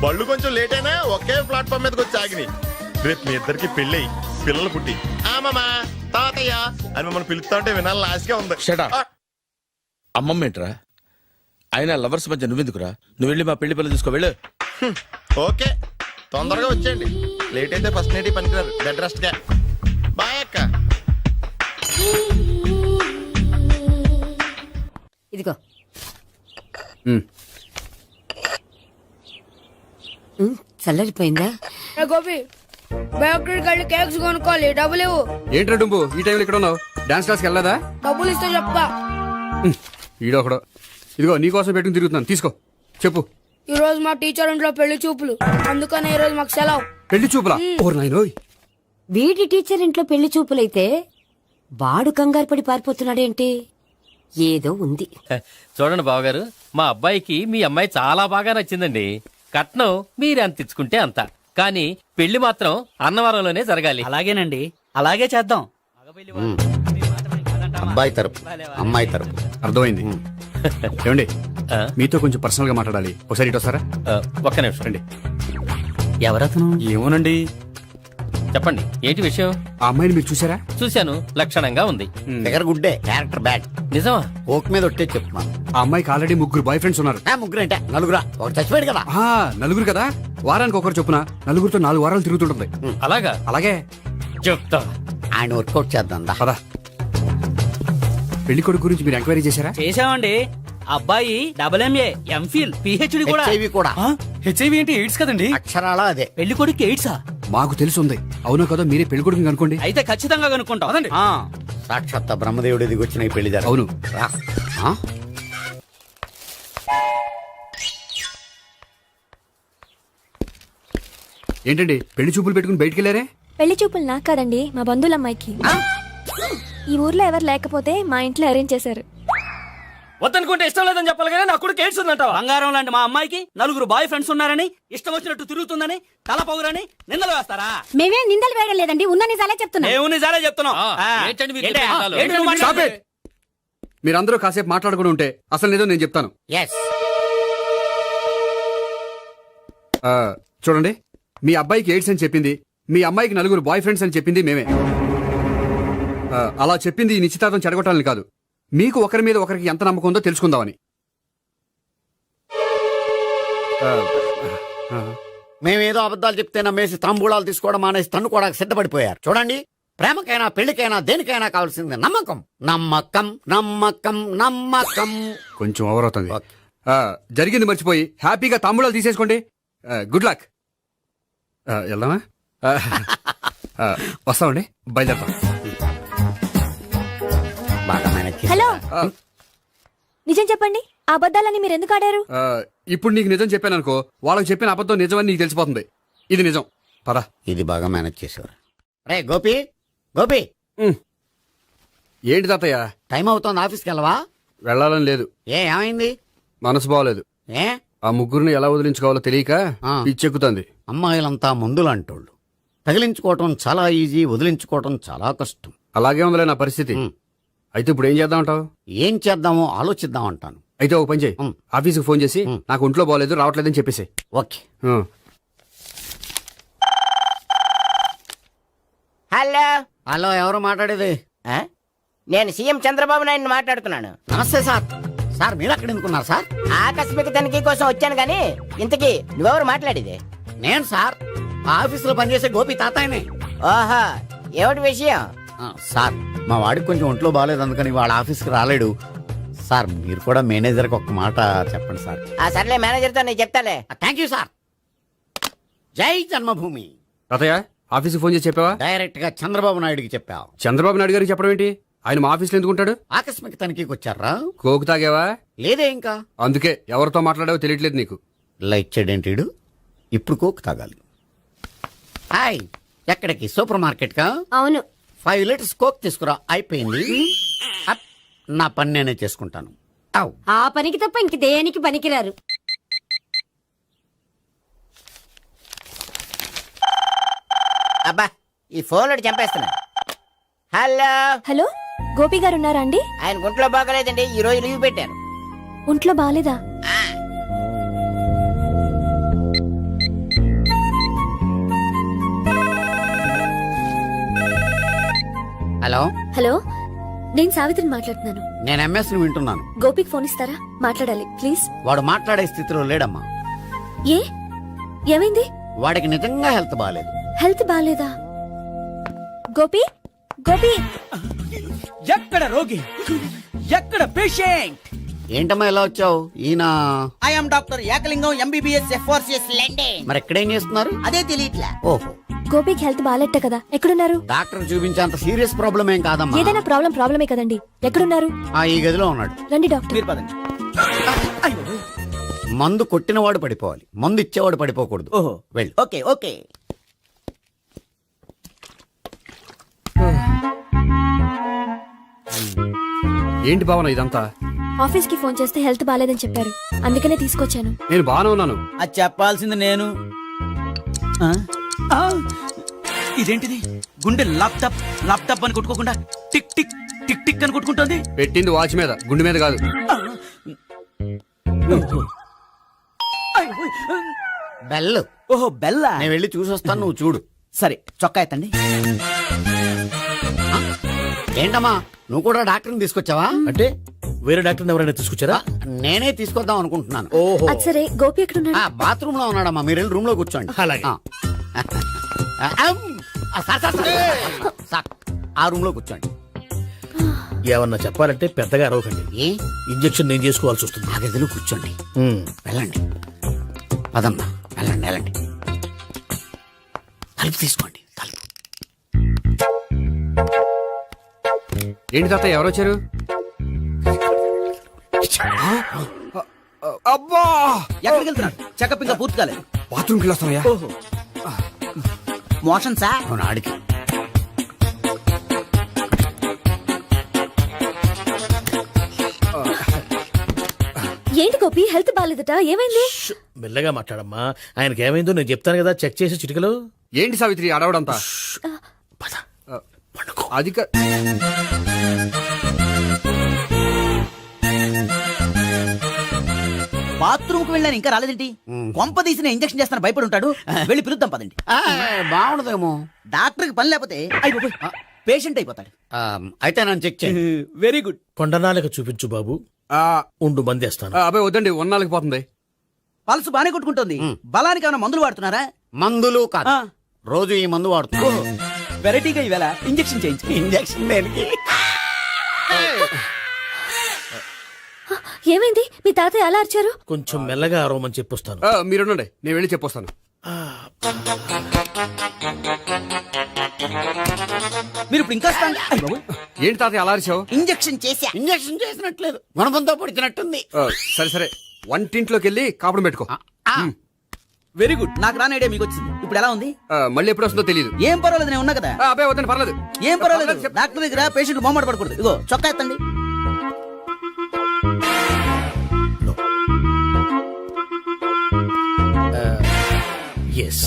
బళ్ళు కొంచెం లేట్ అయినా ఒకే ప్లాట్ఫామ్ మీదకి వచ్చి ఆగినాయి. రేపు మీ ఇద్దరికి పెళ్ళి పిల్లలు పుట్టి ఆ అమ్మమ్మ తాతయ్య అని మమ్మల్ని పిలుస్తా ఉంటే వినాలి లాస్ట్గా ఉంది. Shut up. అమ్మమ్మ ఏంట్రా? అయినా లవర్స్ మధ్య నువ్వెందుకురా? నువ్వు వెళ్ళి మా పెళ్లి పిల్లలు తీసుకో వెళ్ళు. ఓకే, తొందరగా వచ్చేయండి. లేట్ అయితే ఫస్ట్ నైట్ పనికిరారు. బెడ్ రెస్ట్ గా. బాయ్ అక్క. ఇదిగో చల్లరిపోయిందా? గోపి బయోక్రెడిట్ కార్డు కేక్స్ కొనుక్కోవాలి, డబ్బులు ఇవ్వు. ఏంట్రా డుంబు ఈ టైంలో ఇక్కడ ఉన్నావు? డాన్స్ క్లాస్కి వెళ్ళదా? డబ్బులు ఇస్తే చెప్తా. ఈడొకడు. ఇదిగో నీకోసం పెట్టుకుని తిరుగుతున్నాను, తీసుకో. చెప్పు. ఈ రోజు మా టీచర్ ఇంట్లో పెళ్లి చూపులు, అందుకనే ఈ రోజు మాకు సెలవు. పెళ్లి చూపులా? ఓర్ నాయనోయ్. వీడి టీచర్ ఇంట్లో పెళ్లి చూపులైతే వాడు కంగారు పడి పారిపోతున్నాడేంటి? ఏదో ఉంది. చూడండి బావగారు, మా అబ్బాయికి మీ అమ్మాయి చాలా బాగా నచ్చిందండి. కట్నం మీరు ఎంత ఇచ్చుకుంటే అంత, కానీ పెళ్లి మాత్రం అన్నవరంలోనే జరగాలి. అలాగేనండి, అలాగే చేద్దాం. అబ్బాయి తరపు అమ్మాయి తరపు. అర్థమైంది. ఏమండి ఆ? మీతో కొంచెం పర్సనల్ గా మాట్లాడాలి, ఒకసారి ఇటు వస్తారా? ఒక్క నిమిషం రండి. ఎవరతను? ఏమోనండి. చెప్పండి, ఏంటి విషయం? ఆ అమ్మాయిని మీరు చూసారా? చూశాను, లక్షణంగా ఉంది. ఫిగర్ గుడ్డే, క్యారెక్టర్ బ్యాడ్. నిజమా? ఓక్ మీద ఒట్టే చెప్తున్నాను. ఆ అమ్మాయికి ఆల్రెడీ 3 బాయ్ ఫ్రెండ్స్ ఉన్నారు. ముగ్గురు అంటే నలుగురా? ఒకటి చచ్చిపోయాడు కదా. ఆ, నలుగురు కదా, వారానికి ఒకరు చొప్పున నలుగురితో 4 వారాలు తిరుగుతుంటుంది. అలాగా? అలాగే. చెప్తా. ఆయన వర్కౌట్ చేద్దాం దా. పదా. పెళ్లి కొడుకు గురించి మీరు ఎంక్వైరీ చేశారా? చేశామండి. అబ్బాయి MA, MPhil, PhD కూడా. HIV కూడా. హెచ్ఐవి ఏంటి? ఎయిడ్స్ కదండి. అక్షరాలా అదే. పెళ్లి కొడుకు ఎయిడ్సా? మాకు తెలుసుంది. అవునో కదా, మీరే పెళ్లి కొడుకుని అనుకోండి. అయితే ఖచ్చితంగా కనుక్కుంటాం. అదండి. సాక్షాత్ బ్రహ్మదేవుడి దిగి వచ్చిన ఈ పెళ్లి జరగదు. అవును. రా. ఆ? ఏంటండి పెళ్లి చూపులు పెట్టుకుని బయటికి వెళ్ళారే? పెళ్లి చూపులు నాకు కాదండి, మా బంధువుల అమ్మాయికి. ఈ ఊర్లో ఎవరు లేకపోతే మా ఇంట్లో అరేంజ్ చేశారు. వద్దనుకుంటే ఇష్టం లేదని చెప్పాలి కానీ నా కొడుకు ఎయిడ్స్ ఉందంటావా? బంగారం లాంటి మా అమ్మాయికి 4 బాయ్ ఫ్రెండ్స్ ఉన్నారని, ఇష్టం వచ్చినట్టు తిరుగుతుందని, తల పౌరని నిందలు వేస్తారా? మేమే నిందలు వేయడం లేదండి, ఉన్న నిజాలే చెప్తున్నా. మేము నిజాలే చెప్తున్నాం. ఏంటండి మీరు ఏంటి? చెప్పే నిజాలు? ఏంటి నువ్వు Stop మాట్లాడేది? it. మీరందరూ కాసేపు మాట్లాడుకుని ఉంటే అసలు ఏదో నేను చెప్తాను. Yes. ఆ, చూడండి, మీ అబ్బాయికి ఎయిడ్స్ అని చెప్పింది, మీ అమ్మాయికి 4 బాయ్ ఫ్రెండ్స్ అని చెప్పింది మేమే. అలా చెప్పింది ఈ నిశ్చితార్థం చెడగొట్టాలని కాదు, మీకు ఒకరి మీద ఒకరికి ఎంత నమ్మకం ఉందో తెలుసుకుందామని. మేమేదో అబద్ధాలు చెప్తే నమ్మేసి తాంబూలాలు తీసుకోవడం మానేసి తన్నుకోవడానికి సిద్ధపడిపోయారు. చూడండి, ప్రేమకైనా పెళ్లికైనా దేనికైనా కావాల్సింది నమ్మకం. నమ్మకం నమ్మకం నమ్మకం. కొంచెం ఓవర్ అవుతుంది. ఓకే. జరిగింది మర్చిపోయి హ్యాపీగా తాంబూలాలు తీసేసుకోండి. Good luck. వెళ్దామా? వస్తామండి, బయలుదేరతాం. బాగా మేనేజ్ చేశారు. హలో, నిజం చెప్పండి, ఆ అబద్ధాలని మీరు ఎందుకు ఆడారు? ఇప్పుడు నీకు నిజం చెప్పాను అనుకో, వాళ్ళకి చెప్పిన అబద్ధం నిజమని నీకు తెలిసిపోతుంది. ఇది నిజం. పద. ఇది బాగా మేనేజ్ చేసేవారు. రే గోపి, గోపి, ఏంటి తాతయ్య? టైం అవుతోంది, ఆఫీస్కి వెళ్ళవా? వెళ్ళాలని లేదు. ఏమైంది? మనసు బాగోలేదు. ఏ ఆ ముగ్గురిని ఎలా వదిలించుకోవాలో తెలియక ఆ. పిచ్చెక్కుతుంది. అమ్మాయిలంతా మందులాంటోళ్ళు. తగిలించుకోవటం చాలా ఈజీ, వదిలించుకోవటం చాలా కష్టం. అలాగే ఉందిలే నా పరిస్థితి. అయితే ఇప్పుడు ఏం చేద్దామంటావు? ఏం చేద్దామో ఆలోచిద్దాం అంటాను. అయితే ఒక పని చేయి, ఆఫీస్కి ఫోన్ చేసి నాకు ఒంట్లో బాగోలేదు రావట్లేదని చెప్పేసి. ఓకే. హలో హలో, ఎవరు మాట్లాడేది? నేను సీఎం చంద్రబాబు నాయుడు మాట్లాడుతున్నాను. నమస్తే సార్. సార్ మీరు అక్కడ ఎందుకున్నారు సార్? ఆకస్మిక తనిఖీ కోసం వచ్చాను గానీ ఇంతకీ నువ్వెవరు మాట్లాడేది? నేను సార్ ఆ ఆఫీసులో పనిచేసే గోపి తాతాయనే. ఓహో, ఏమిటి విషయం? సార్, మా వాడికి కొంచెం ఒంట్లో బాగాలేదు, అందుకని వాళ్ళ ఆఫీస్కి రాలేడు. సార్ మీరు కూడా మేనేజర్కి ఒక మాట చెప్పండి సార్. ఆ సర్లే, మేనేజర్తో నేను చెప్తాలే. Thank you sir. జై జన్మభూమి. తాతయ్య, ఆఫీస్కి ఫోన్ చేసి చెప్పావా? డైరెక్ట్ గా చంద్రబాబు నాయుడుకి చెప్పావు. చంద్రబాబు నాయుడు గారికి చెప్పడం ఏంటి? ఆయన మా ఆఫీస్లో ఎందుకుంటాడు? ఆకస్మిక తనిఖీకి వచ్చారా? కోకు తాగావా? లేదే ఇంకా. అందుకే ఎవరితో మాట్లాడావో తెలియట్లేదు నీకు. లైట్ చేయడేంటిడు? ఇప్పుడు కోక్ తాగాలి. హాయ్, ఎక్కడికి? సూపర్ మార్కెట్ కా? అవును. 5 లీటర్స్ కోక్ తీసుకురా. అయిపోయింది. అప్, నా పని నేనే చేసుకుంటాను. ఔ. ఆ పనికి తప్ప ఇంక దేనికి పనికిరారు. అబ్బా, ఈ ఫోన్ లో చంపేస్తున్నా. హలో హలో, గోపి గారు ఉన్నారా అండి? ఆయన గుంట్లో బాగలేదండి, ఈ రోజు లీవ్ పెట్టారు. ఒంట్లో బాగాలేదా? హలో హలో, నేను సావిత్రిని మాట్లాడుతున్నాను. నేను ఎంఎస్ ని వింటున్నాను. గోపికి ఫోన్ ఇస్తారా? మాట్లాడాలి ప్లీజ్. వాడు మాట్లాడే స్థితిలో లేడమ్మా. ఏ ఏమైంది? వాడికి నిజంగా హెల్త్ బాగాలేదు. హెల్త్ బాగాలేదా? గోపి గోపి, ఎక్కడ రోగి, ఎక్కడ పేషెంట్? ఏంటమ్మా ఎలా వచ్చావు? ఈయన I'm doctor Ekalingam MBBS FRCS London. మరి ఎక్కడేం చేస్తున్నారు? అదే తెలియట్లే. ఓహో, గోపికి హెల్త్ బాగాలెట్ట కదా, ఎక్కడున్నారు? డాక్టర్ చూపించేంత సీరియస్ ప్రాబ్లం ఏం కాదమ్మా. ఏదైనా ప్రాబ్లమే కదండి. ఎక్కడున్నారు? ఈ గదిలో ఉన్నాడు. రండి డాక్టర్. మీరు పదండి. మందు కొట్టినవాడు పడిపోవాలి, మందు ఇచ్చేవాడు పడిపోకూడదు. ఓహో, వెళ్ళు. Okay okay. ఏంటి భావన ఇదంతా? ఆఫీస్ కి ఫోన్ చేస్తే హెల్త్ బాగాలేదని చెప్పారు, అందుకనే తీసుకొచ్చాను. నేను బాగానే ఉన్నాను. అది చెప్పాల్సింది నేను. ఆ? ఆ! ఇదేంటిది? గుండె ల్యాప్టాప్ ల్యాప్టాప్ అని కొట్టుకోకుండా టిక్ టిక్ టిక్ టిక్ అని కొట్టుకుంటోంది. పెట్టింది వాచ్ మీద, గుండె మీద కాదు. బెల్. ఓహో, బెల్లా. నేను వెళ్ళి చూసొస్తాను, నువ్వు చూడు. సరే, చొక్కా ఎత్తండి. ఏంటమ్మా, నువ్వు కూడా డాక్టర్ని తీసుకొచ్చావా? అంటే వేరే డాక్టర్ ఎవరైనా తీసుకొచ్చారా? నేనే తీసుకొద్దాం అనుకుంటున్నాను. ఓహో, అది సరే, గోపి ఎక్కడున్నాడు? బాత్రూమ్ లో ఉన్నాడమ్మా, మీరు వెళ్ళి రూమ్ లో కూర్చోండి. అలాగే. సార్, ఆ రూమ్ లో కూర్చోండి. ఏమన్నా చెప్పాలంటే పెద్దగా అరవకండి. ఏ ఇంజెక్షన్ నేను చేసుకోవాల్సి వస్తుంది. ఆ గదిలో కూర్చోండి. ఉమ్. వెళ్ళండి, పదమ్మా, వెళ్ళండి వెళ్ళండి. తలుపు తీసుకోండి, తలుపు. ఏంటి తాత ఎవరు వచ్చారు? అబ్బా, ఎక్కడికి వెళ్తున్నారు? చెకప్ ఇంకా పూర్తి కాలేదు. బాత్రూమ్కి వెళ్ళొస్తానయ్యా. ఓహో, మోషన్ సార్. అవును, ఆడికి. ఏంటి గోపి, హెల్త్ బాగాలేదట, ఏమైంది? మెల్లగా మాట్లాడమ్మా. ఆయనకి ఏమైందో నేను చెప్తాను కదా, చెక్ చేసి చిటికలో. ఏంటి సావిత్రి అడవడంతా? పద. అది బాత్రూమ్ కు వెళ్ళాను, ఇంకా రాలేదేంటి? కొంప తీసిన ఇంజక్షన్ చేస్తాను భయపడి ఉంటాడు. వెళ్ళి పిలుద్దాం పదండి. బాగుండదేమో. డాక్టర్ కి పని లేకపోతే పేషెంట్ అయిపోతాడు. అయితే నన్ను చెక్ చేయి. Very good. కొండనాలకు చూపించు బాబు. ఉండు మందేస్తాను. అబ్బాయి వద్దండి, ఉన్నాళ్ళకి పోతుంది. పల్సు బానే కొట్టుకుంటుంది. బలానికి ఏమైనా మందులు వాడుతున్నారా? మందులు కాదు, రోజు ఈ మందు వాడుతున్నా. వెరైటీగా ఈవేళ ఇంజక్షన్ చేయించు. ఇంజక్షన్ దేనికి? ఏమైంది? మీ తాతయ్య అలా అరిచారు? కొంచెం మెల్లగా అరవమని చెప్పొస్తాను. మీరుండండి, నేను వెళ్ళి చెప్పొస్తాను. మీరు ఇప్పుడు ఇంకా ఏంటి తాతయ్య అలా అరిచావు? ఇంజక్షన్ చేశా. ఇంజక్షన్ చేసినట్లేదు, గుణపంతో పొడిచినట్టుంది. సరే సరే, వంటింట్లోకి వెళ్ళి కాపురం పెట్టుకో. Very good. నాకు రాని ఐడియా మీకు వచ్చింది. ఇప్పుడు ఎలా ఉంది? మళ్ళీ ఎప్పుడు వస్తుందో తెలియదు. ఏం పర్వాలేదు, నేను ఉన్నా కదా. అబ్బాయి వద్దండి, పర్లేదు. ఏం పర్వాలేదు. డాక్టర్ దగ్గర పేషెంట్ మొహమాట పడకూడదు. ఇగో చొక్కా ఎత్తండి. ఎస్.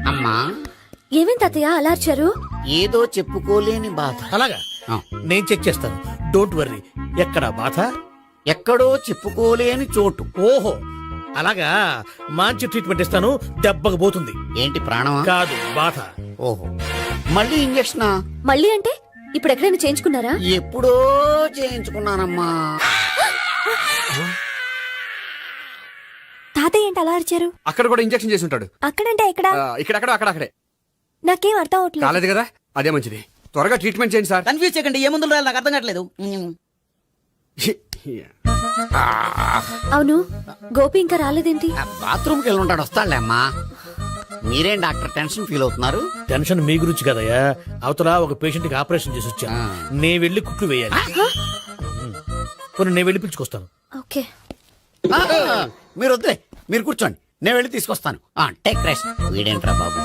అమ్మా, ఏమేం తాతయ్య అలా అరిచారు? ఏదో చెప్పుకోలేని బాధ. అలాగా, నేను చెక్ చేస్తాను. Don't worry. ఎక్కడ బాధ? ఎక్కడో చెప్పుకోలేని చోటు. ఓహో, అలాగా. మంచి ట్రీట్మెంట్ ఇస్తాను, దెబ్బకు పోతుంది. ఏంటి, ప్రాణమా? కాదు, బాధ. ఓహో, మళ్ళీ ఇంజక్షనా? మళ్ళీ అంటే ఇప్పుడు ఎక్కడైనా చేయించుకున్నారా? ఎప్పుడో చేయించుకున్నానమ్మా. తాతయ్య ఏంటి అలా అరిచారు? అక్కడ కూడా ఇంజక్షన్ చేసి ఉంటాడు. అక్కడంటే ఎక్కడ? ఇక్కడక్కడ అక్కడే. నాకేం అర్థం అవట్లేదు. కాలేదు కదా, అదే మంచిది. త్వరగా ట్రీట్మెంట్ చేయండి సార్. కన్ఫ్యూజ్ చేయకండి. ఏ మందులు రాయాలి నాకు అర్థం కావట్లేదు. అవును, గోపి ఇంకా రాలేదేంటి? బాత్రూమ్కి వెళ్ళి ఉంటాడు, వస్తాడులే అమ్మా. మీరేం డాక్టర్ టెన్షన్ ఫీల్ అవుతున్నారు? టెన్షన్ మీ గురించి కదయ్యా. అవతల ఒక పేషెంట్ కి ఆపరేషన్ చేసి వచ్చా. నే వెళ్ళి కుట్లు వేయాలి. నేను వెళ్ళి పిలుచుకొస్తాను. ఓకే. మీరు వద్దులే, మీరు కూర్చోండి, నేను వెళ్ళి తీసుకొస్తాను. Take rest. వీడేంట్రా బాబు,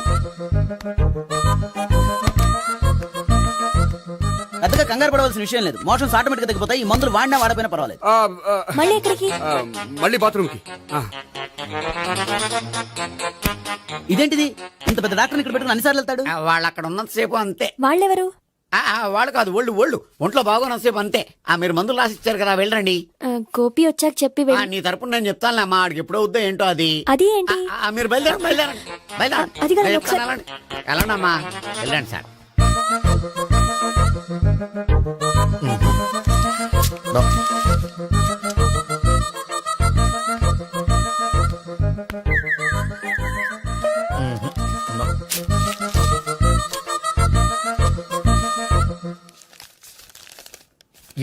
పెద్దగా కంగారు పడవలసిన విషయం లేదు. మోషన్స్ ఆటోమేటిక్ గా తగ్గిపోతాయి. ఈ మందులు వాడినా వాడపోయినా పర్వాలేదు. మళ్ళీ ఎక్కడికి? మళ్ళీ బాత్రూమ్కి. ఇదేంటిది, ఇంత పెద్ద డాక్టర్ ఇక్కడ పెట్టుకుని అన్నిసార్లు వెళ్తాడు? వాళ్ళు అక్కడ ఉన్నంతసేపు అంతే. వాళ్ళెవరు? వాళ్ళు కాదు ఒళ్ళు ఒంట్లో బాగోనంతసేపు అంతే. మీరు మందులు రాసి ఇచ్చారు కదా, వెళ్ళండి. గోపి వచ్చాక చెప్పి నీ తరపున నేను చెప్తానులే అమ్మా, ఆడికి ఎప్పుడు అవుద్దో ఏంటో అది. అది ఏంటి? మీరు బయలుదేరండి. అది కాదు, నేను ఒకసారి- చెప్తాను, వెళ్ళండి అమ్మా, వెళ్ళండి సార్.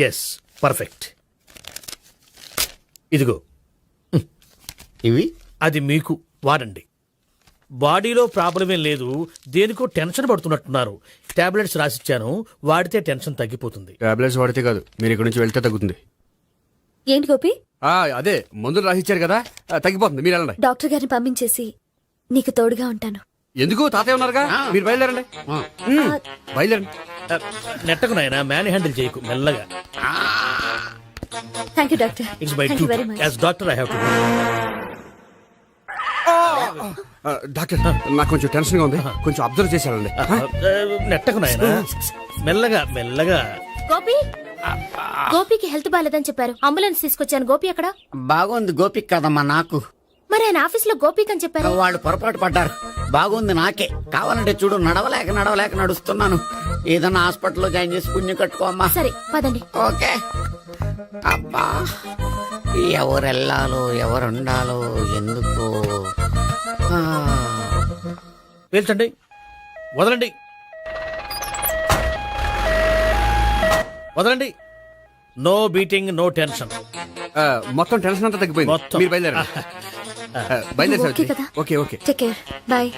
Yes, perfect. ఇదిగో ఇవి అది మీకు వాడండి. బాడీలో ప్రాబ్లం ఏం లేదు, దేనికో టెన్షన్ పడుతున్నట్టున్నారు. టాబ్లెట్స్ రాసిచ్చాను, వాడితే టెన్షన్ తగ్గిపోతుంది. టాబ్లెట్స్ వాడితే కాదు, మీరు ఇక్కడ నుంచి వెళ్తే తగ్గుతుంది. ఏంటి గోపి? అదే మందులు రాసిచ్చారు కదా, తగ్గిపోతుంది. మీరు వెళ్ళండి. డాక్టర్ గారిని పంపించేసి నీకు తోడుగా ఉంటాను. ఎందుకు? తాతయ్య ఉన్నారుగా, మీరు బయలుదేరండి. బయలుదేరండి. నెట్టకు నాయనా, మ్యాన్ హ్యాండిల్ చేయకు, మెల్లగా. Thank you doctor. It's my thank you very much. As doctor I have to. Doctor, నాకు కొంచెం టెన్షన్ గా ఉంది, కొంచెం అబ్జర్వ్ చేశానండి. నెట్టకు నాయనా, మెల్లగా మెల్లగా. గోపి, గోపికి హెల్త్ బాలేదని చెప్పారు, అంబులెన్స్ తీసుకొచ్చాను. గోపి అక్కడ బాగుంది. గోపిక్ కదమ్మా, నాకు. మరి ఆయన ఆఫీస్ లో గోపిక్ అని చెప్పారు. వాళ్ళు పొరపాటు పడ్డారు. బాగుంది నాకే. కావాలంటే చూడు, నడవలేక నడుస్తున్నాను. ఏదన్నా హాస్పిటల్లో జాయిన్ చేసి పుణ్యం కట్టుకో అమ్మా. సరే పదండి. ఓకే. అబ్బా, ఎవరు వెళ్ళాలో ఎవరు ఉండాలో ఎందుకు. పేల్చండి, వదలండి, వదలండి. No beating, no tension. మొత్తం టెన్షన్ అంతా తగ్గిపోయింది. మొత్తం. మీరు బయలుదేరండి. ఓకే కదా? Okay okay. Take care, bye.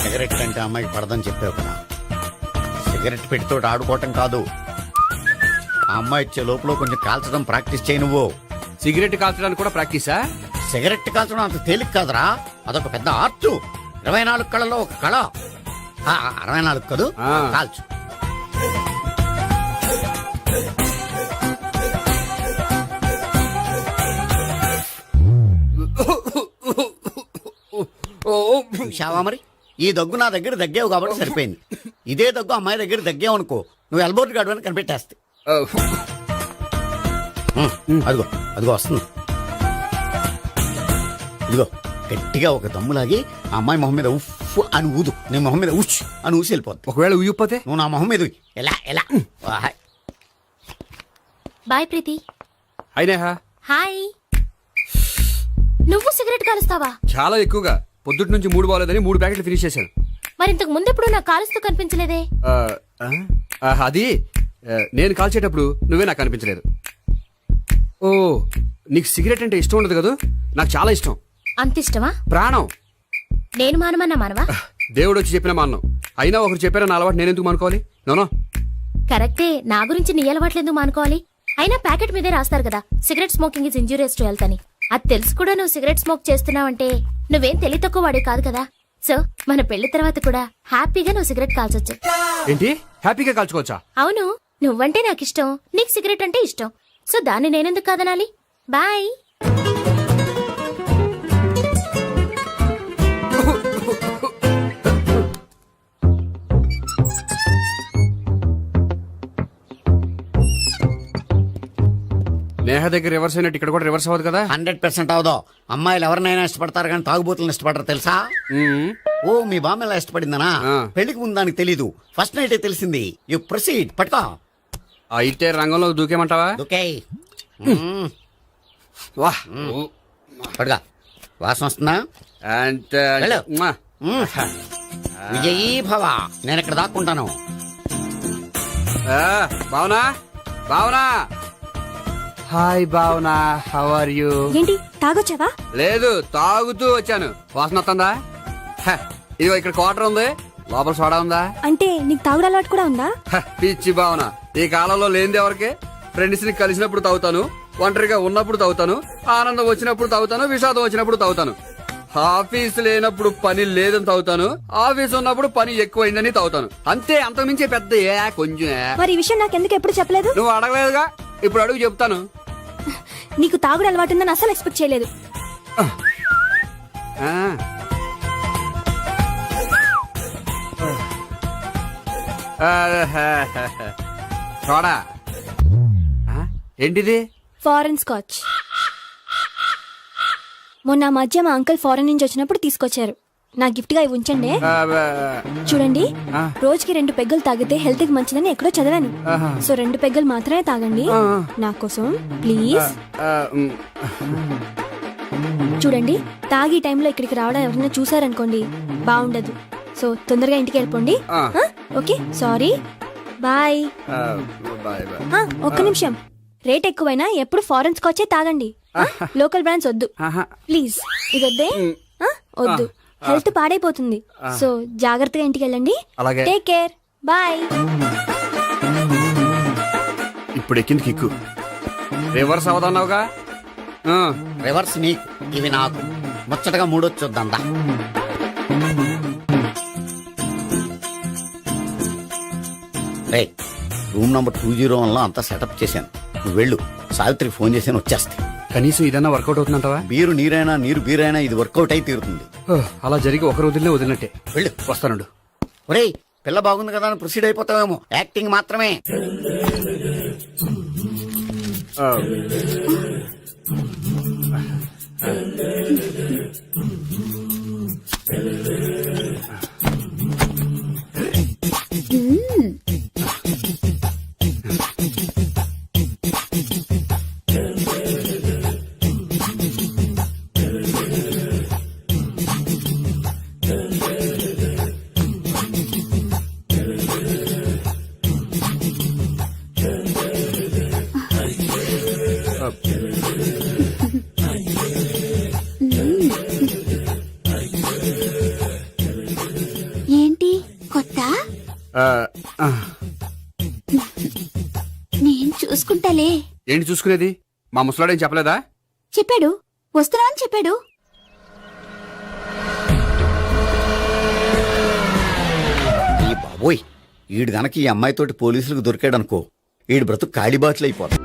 Cigarette అంటే అమ్మాయికి పడదని చెప్పావు కదా. సిగరెట్ పెట్టితో ఆడుకోవటం కాదు, ఆ అమ్మాయి ఇచ్చే లోపల కొంచెం కాల్చడం ప్రాక్టీస్ చేయి నువ్వు. సిగరెట్ కాల్చడానికి కూడా ప్రాక్టీసా? సిగరెట్ కాల్చడం అంత తేలిక కాదురా, అదొక పెద్ద ఆర్ట్. 24 కళలో ఒక కళ. 64 కదూ, కాల్చు. చూశావా మరి, ఈ దగ్గు నా దగ్గర దగ్గేవు కాబట్టి సరిపోయింది. ఇదే దగ్గు అమ్మాయి దగ్గర దగ్గేవు అనుకో, నువ్వు ఎల్బోర్డ్ గార్డు అని కనిపెట్టేస్తే. అదిగో అదిగో వస్తుంది. ఇదిగో గట్టిగా ఒక దమ్ములాగి ఆ అమ్మాయి మొహం మీద ఉఫ్ అని ఊదు, నీ మొహం మీద ఉచ్ అని ఊసి వెళ్ళిపోద్ది. ఒకవేళ ఊగిపోతే నువ్వు నా మొహం మీద ఉయ్. ఎలా ఎలా. బాయ్ ప్రీతి. అయినా హాయ్. నువ్వు సిగరెట్ కాలుస్తావా? చాలా ఎక్కువగా. పొద్దుటి నుంచి 3 బాలేదని 3 ప్యాకెట్లు ఫినిష్ చేశాను. మరి ఇంతకు ముందెప్పుడు నాకు కాలుస్తూ కనిపించలేదే? అది నేను కాల్చేటప్పుడు నువ్వే నాకు కనిపించలేదు. ఓ, నీకు సిగరెట్ అంటే ఇష్టం ఉండదు కదా? నాకు చాలా ఇష్టం. అంత ఇష్టమా? ప్రాణం. నేను మానమన్నా మానవా? దేవుడు వచ్చి చెప్పిన మానం. అయినా ఒకరు చెప్పారా నా అలవాటు నేనెందుకు మానుకోవాలి? నోనో. కరెక్టే, నా గురించి నీ అలవాట్లు ఎందుకు మానుకోవాలి? అయినా ప్యాకెట్ మీదే రాస్తారు కదా, cigarette smoking is injurious to health అని. అది తెలుసు కూడా నువ్వు సిగరెట్ స్మోక్ చేస్తున్నావంటే నువ్వేం తెలివి తక్కువ వాడే కాదు కదా. సో మన పెళ్లి తర్వాత కూడా హ్యాపీగా నువ్వు సిగరెట్ కాల్చొచ్చు. ఏంటి? హ్యాపీగా కాల్చుకోవచ్చా? అవును, నువ్వంటే నాకు ఇష్టం, నీకు సిగరెట్ అంటే ఇష్టం. సో దాన్ని నేనెందుకు కాదనాలి? బాయ్. నేహ దగ్గర రివర్స్ అయినట్టు ఇక్కడ కూడా రివర్స్ అవ్వదు కదా? 100% అవదో. అమ్మాయిలు ఎవరినైనా ఇష్టపడతారు కానీ తాగుబోతులను ఇష్టపడరు తెలుసా? ఓ, మీ బామ్మ ఎలా ఇష్టపడిందనా? పెళ్లికి ముందు దానికి తెలీదు, ఫస్ట్ నైట్ తెలిసింది. You proceed. పట్టుకో. అయితే రంగంలో దూకేమంటావా? ఓకే. వాహ్, పట్టుగా. వాసన వస్తుందా? వెళ్ళు. విజయీ భవ. నేను ఇక్కడ దాక్కుంటాను. Bhavana, Bhavana. Hi Bhavana, how are you? ఏంటి తాగొచ్చావా? లేదు, తాగుతూ వచ్చాను. వాసన వస్తుందా? ఇదిగో ఇక్కడ క్వార్టర్ ఉంది, లోపల సోడా ఉందా? అంటే నీకు తాగుడు అలవాటు కూడా ఉందా? పిచ్చి భావన, ఈ కాలంలో లేనిది ఎవరికి? ఫ్రెండ్స్ ని కలిసినప్పుడు తాగుతాను, ఒంటరిగా ఉన్నప్పుడు తాగుతాను, ఆనందం వచ్చినప్పుడు తాగుతాను, విషాదం వచ్చినప్పుడు తాగుతాను. ఆఫీస్ లేనప్పుడు పని లేదని తాగుతాను, ఆఫీస్ ఉన్నప్పుడు పని ఎక్కువైందని తాగుతాను. అంతే, అంతకుమించే పెద్ద కొంచెం. మరి ఈ విషయం నాకు ఎందుకు ఎప్పుడు చెప్పలేదు? నువ్వు అడగలేదుగా, ఇప్పుడు అడుగు చెప్తాను. నీకు తాగుడు అలవాటు ఉందని అసలు ఎక్స్పెక్ట్ చేయలేదు. చూడా ఏంటిది? Foreign scotch. మొన్న మధ్య మా అంకుల్ ఫారెన్ నుంచి వచ్చినప్పుడు తీసుకొచ్చారు. నా గిఫ్ట్ గా ఇవి ఉంచండి. చూడండి, రోజుకి 2 పెగ్గలు తాగితే హెల్త్ కి మంచిదని ఎక్కడో చదివాను. సో 2 పెగ్గలు మాత్రమే తాగండి నా కోసం ప్లీజ్. చూడండి, తాగి టైంలో ఇక్కడికి రావడం ఎవరైనా చూసారనుకోండి బాగుండదు. సో తొందరగా ఇంటికి వెళ్ళిపోండి. Okay, sorry, bye. ఒక్క నిమిషం, రేట్ ఎక్కువైనా ఎప్పుడు ఫారెన్ స్కాచే తాగండి. లోకల్ బ్రాండ్స్ వద్దు ప్లీజ్. ఇది వద్దే, వద్దు, హెల్త్ పాడైపోతుంది. సో జాగ్రత్తగా ఇంటికి వెళ్ళండి. Take care, bye. ఇప్పుడు ఎక్కింది కిక్కు. రివర్స్ అవదన్నావుగా. రివర్స్ నీకు, ఇవి నాకు. ముచ్చటగా మూడొచ్చొద్దా. రే, రూమ్ నంబర్ 201లో అంతా సెటప్ చేశాను. నువ్వు వెళ్ళు, సావిత్రికి ఫోన్ చేశాను, వచ్చేస్తాయి. కనీసం ఇదన్నా వర్కౌట్ అవుతుందంటావా? బీరు నీరైనా నీరు బీరైనా ఇది వర్కౌట్ అయి తీరుతుంది. అలా జరిగి ఒక రోజులే వదిలినట్టే. వెళ్ళు, వస్తానుండు. ఒరేయ్, పిల్ల బాగుంది కదా అని ప్రొసీడ్ అయిపోతావేమో. యాక్టింగ్ మాత్రమే. ఏంటి కొత్త? నేను చూసుకుంటాలే. ఏంటి చూసుకునేది? మా ముసలాడేం చెప్పలేదా? చెప్పాడు, వస్తున్నా అని చెప్పాడు. ఈ బాబోయ్, ఈడు గనక ఈ అమ్మాయితోటి పోలీసులకు దొరికాడనుకో, ఈడు బ్రతుకు కాళీబాట్లు అయిపోతాడు.